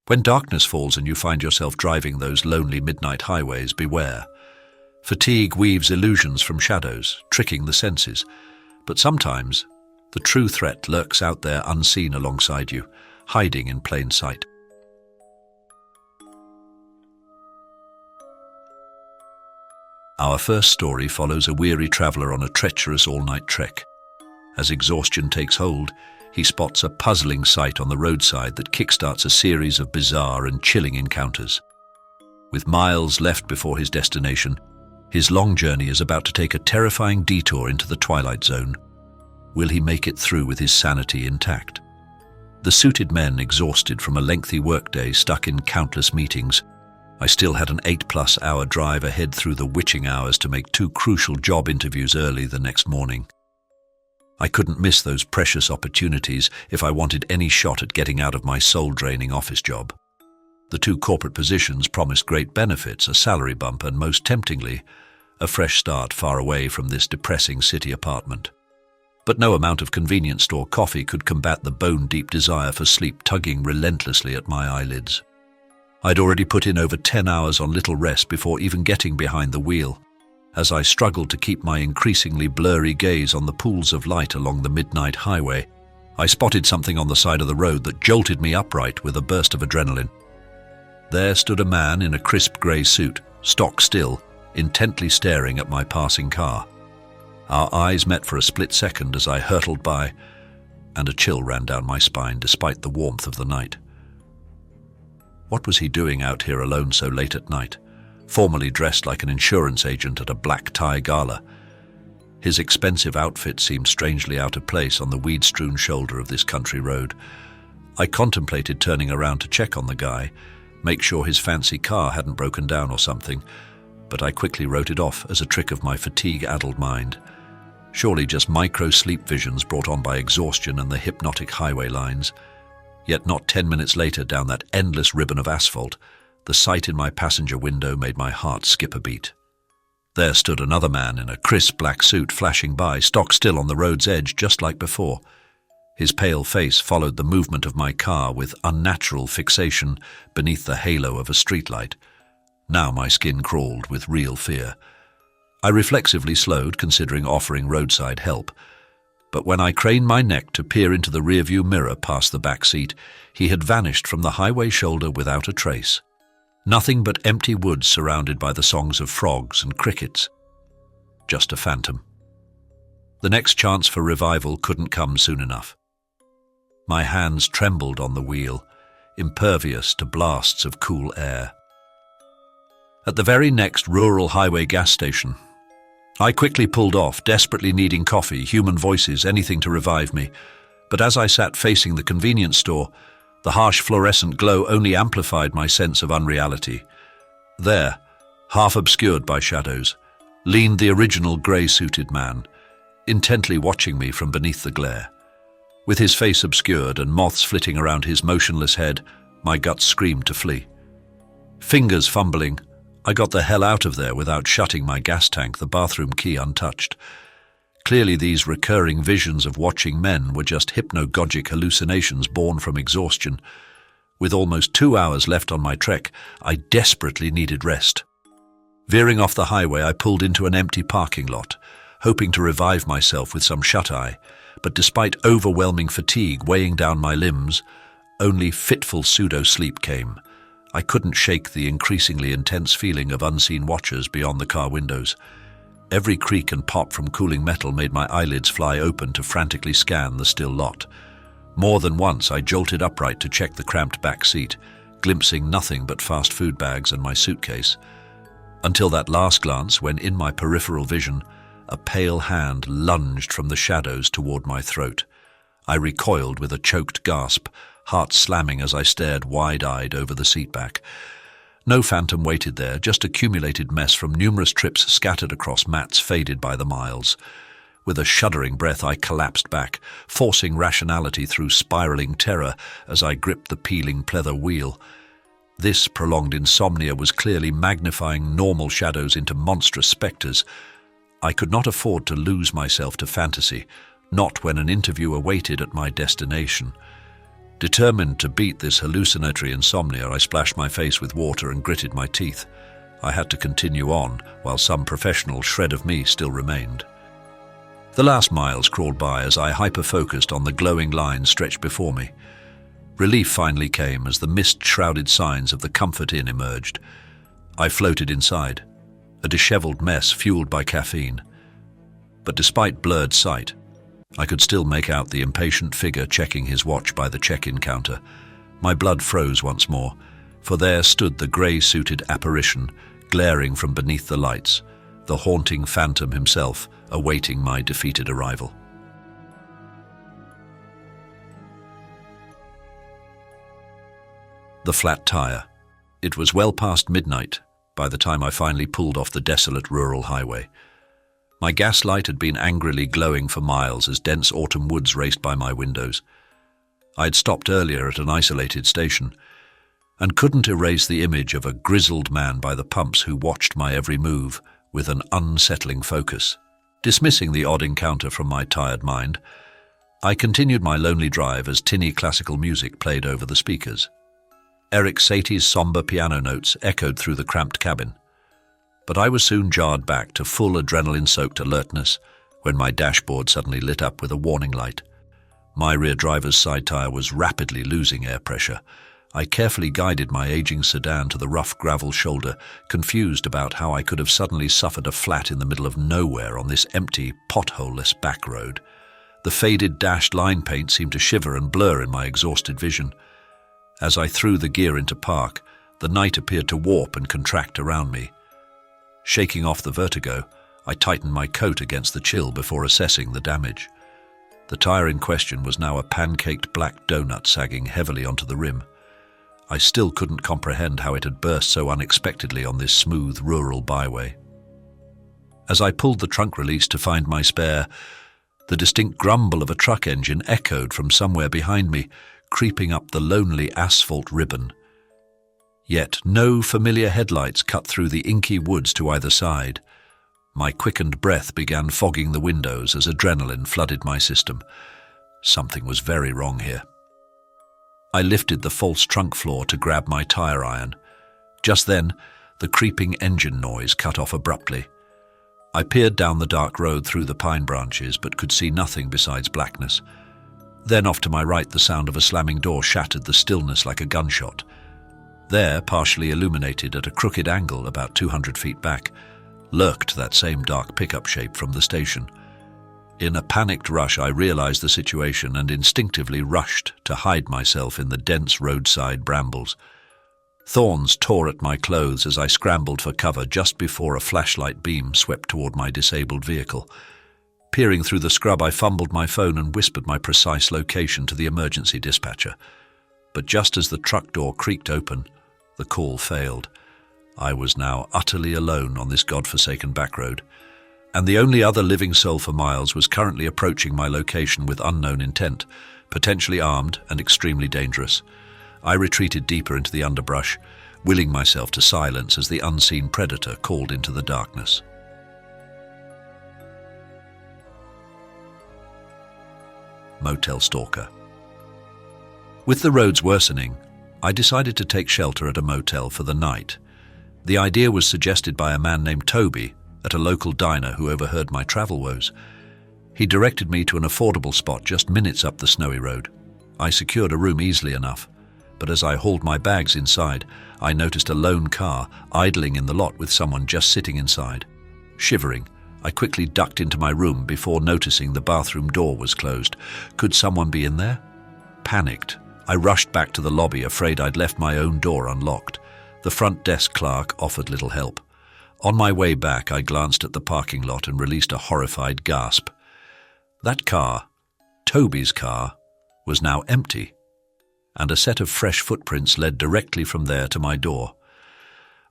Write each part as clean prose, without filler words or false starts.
When darkness falls and you find yourself driving those lonely midnight highways, beware. Fatigue weaves illusions from shadows, tricking the senses. But sometimes, the true threat lurks out there unseen alongside you, hiding in plain sight. Our first story follows a weary traveller on a treacherous all-night trek. As exhaustion takes hold, he spots a puzzling sight on the roadside that kickstarts a series of bizarre and chilling encounters. With miles left before his destination, his long journey is about to take a terrifying detour into the twilight zone. Will he make it through with his sanity intact? The suited men, exhausted from a lengthy workday, stuck in countless meetings. I still had an 8+ hour drive ahead through the witching hours to make 2 crucial job interviews early the next morning. I couldn't miss those precious opportunities if I wanted any shot at getting out of my soul-draining office job. The 2 corporate positions promised great benefits, a salary bump, and most temptingly, a fresh start far away from this depressing city apartment. But no amount of convenience store coffee could combat the bone-deep desire for sleep tugging relentlessly at my eyelids. I'd already put in over 10 hours on little rest before even getting behind the wheel. As I struggled to keep my increasingly blurry gaze on the pools of light along the midnight highway, I spotted something on the side of the road that jolted me upright with a burst of adrenaline. There stood a man in a crisp grey suit, stock still, intently staring at my passing car. Our eyes met for a split second as I hurtled by, and a chill ran down my spine despite the warmth of the night. What was he doing out here alone so late at night, formally dressed like an insurance agent at a black tie gala? His expensive outfit seemed strangely out of place on the weed-strewn shoulder of this country road. I contemplated turning around to check on the guy, make sure his fancy car hadn't broken down or something, but I quickly wrote it off as a trick of my fatigue-addled mind. Surely just micro-sleep visions brought on by exhaustion and the hypnotic highway lines. Yet not 10 minutes later, down that endless ribbon of asphalt, the sight in my passenger window made my heart skip a beat. There stood another man in a crisp black suit flashing by, stock still on the road's edge just like before. His pale face followed the movement of my car with unnatural fixation beneath the halo of a streetlight. Now my skin crawled with real fear. I reflexively slowed, considering offering roadside help. But when I craned my neck to peer into the rearview mirror past the back seat, he had vanished from the highway shoulder without a trace. Nothing but empty woods surrounded by the songs of frogs and crickets. Just a phantom. The next chance for revival couldn't come soon enough. My hands trembled on the wheel, impervious to blasts of cool air. At the very next rural highway gas station, I quickly pulled off, desperately needing coffee, human voices, anything to revive me. But as I sat facing the convenience store, the harsh fluorescent glow only amplified my sense of unreality. There, half obscured by shadows, leaned the original grey-suited man, intently watching me from beneath the glare. With his face obscured and moths flitting around his motionless head, my guts screamed to flee. Fingers fumbling, I got the hell out of there without shutting my gas tank, the bathroom key untouched. Clearly these recurring visions of watching men were just hypnagogic hallucinations born from exhaustion. With almost 2 hours left on my trek, I desperately needed rest. Veering off the highway, I pulled into an empty parking lot, hoping to revive myself with some shut-eye, but despite overwhelming fatigue weighing down my limbs, only fitful pseudo-sleep came. I couldn't shake the increasingly intense feeling of unseen watchers beyond the car windows. Every creak and pop from cooling metal made my eyelids fly open to frantically scan the still lot. More than once I jolted upright to check the cramped back seat, glimpsing nothing but fast food bags and my suitcase. Until that last glance when, in my peripheral vision, a pale hand lunged from the shadows toward my throat. I recoiled with a choked gasp, heart slamming as I stared wide-eyed over the seatback. No phantom waited there, just accumulated mess from numerous trips scattered across mats faded by the miles. With a shuddering breath, I collapsed back, forcing rationality through spiraling terror as I gripped the peeling pleather wheel. This prolonged insomnia was clearly magnifying normal shadows into monstrous spectres. I could not afford to lose myself to fantasy, not when an interview awaited at my destination. Determined to beat this hallucinatory insomnia, I splashed my face with water and gritted my teeth. I had to continue on, while some professional shred of me still remained. The last miles crawled by as I hyper-focused on the glowing lines stretched before me. Relief finally came as the mist-shrouded signs of the Comfort Inn emerged. I floated inside, a disheveled mess fueled by caffeine. But despite blurred sight, I could still make out the impatient figure checking his watch by the check-in counter. My blood froze once more, for there stood the grey-suited apparition, glaring from beneath the lights, the haunting phantom himself, awaiting my defeated arrival. The flat tire. It was well past midnight by the time I finally pulled off the desolate rural highway. My gas light had been angrily glowing for miles as dense autumn woods raced by my windows. I had stopped earlier at an isolated station and couldn't erase the image of a grizzled man by the pumps who watched my every move with an unsettling focus. Dismissing the odd encounter from my tired mind, I continued my lonely drive as tinny classical music played over the speakers. Eric Satie's somber piano notes echoed through the cramped cabin. But I was soon jarred back to full adrenaline-soaked alertness when my dashboard suddenly lit up with a warning light. My rear driver's side tire was rapidly losing air pressure. I carefully guided my aging sedan to the rough gravel shoulder, confused about how I could have suddenly suffered a flat in the middle of nowhere on this empty, potholeless back road. The faded dashed line paint seemed to shiver and blur in my exhausted vision. As I threw the gear into park, the night appeared to warp and contract around me. Shaking off the vertigo, I tightened my coat against the chill before assessing the damage. The tire in question was now a pancaked black donut sagging heavily onto the rim. I still couldn't comprehend how it had burst so unexpectedly on this smooth rural byway. As I pulled the trunk release to find my spare, the distinct grumble of a truck engine echoed from somewhere behind me, creeping up the lonely asphalt ribbon. Yet no familiar headlights cut through the inky woods to either side. My quickened breath began fogging the windows as adrenaline flooded my system. Something was very wrong here. I lifted the false trunk floor to grab my tire iron. Just then, the creeping engine noise cut off abruptly. I peered down the dark road through the pine branches, but could see nothing besides blackness. Then off to my right, the sound of a slamming door shattered the stillness like a gunshot. There, partially illuminated at a crooked angle about 200 feet back, lurked that same dark pickup shape from the station. In a panicked rush, I realized the situation and instinctively rushed to hide myself in the dense roadside brambles. Thorns tore at my clothes as I scrambled for cover just before a flashlight beam swept toward my disabled vehicle. Peering through the scrub, I fumbled my phone and whispered my precise location to the emergency dispatcher. But just as the truck door creaked open, the call failed. I was now utterly alone on this godforsaken backroad, and the only other living soul for miles was currently approaching my location with unknown intent, potentially armed and extremely dangerous. I retreated deeper into the underbrush, willing myself to silence as the unseen predator called into the darkness. Motel Stalker. With the roads worsening, I decided to take shelter at a motel for the night. The idea was suggested by a man named Toby at a local diner who overheard my travel woes. He directed me to an affordable spot just minutes up the snowy road. I secured a room easily enough, but as I hauled my bags inside, I noticed a lone car idling in the lot with someone just sitting inside. Shivering, I quickly ducked into my room before noticing the bathroom door was closed. Could someone be in there? Panicked, I rushed back to the lobby, afraid I'd left my own door unlocked. The front desk clerk offered little help. On my way back, I glanced at the parking lot and released a horrified gasp. That car, Toby's car, was now empty, and a set of fresh footprints led directly from there to my door.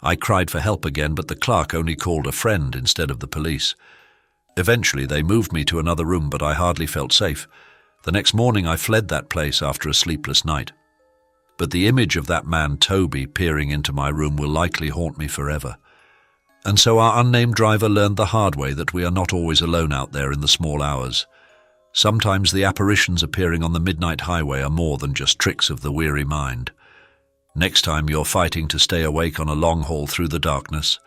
I cried for help again, but the clerk only called a friend instead of the police. Eventually, they moved me to another room, but I hardly felt safe. The next morning, I fled that place after a sleepless night. But the image of that man Toby peering into my room will likely haunt me forever. And so our unnamed driver learned the hard way that we are not always alone out there in the small hours. Sometimes the apparitions appearing on the midnight highway are more than just tricks of the weary mind. Next time you're fighting to stay awake on a long haul through the darkness,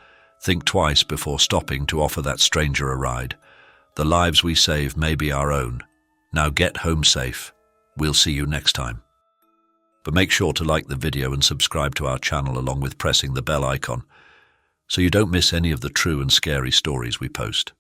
think twice before stopping to offer that stranger a ride. The lives we save may be our own. Now get home safe. We'll see you next time. But make sure to like the video and subscribe to our channel along with pressing the bell icon so you don't miss any of the true and scary stories we post.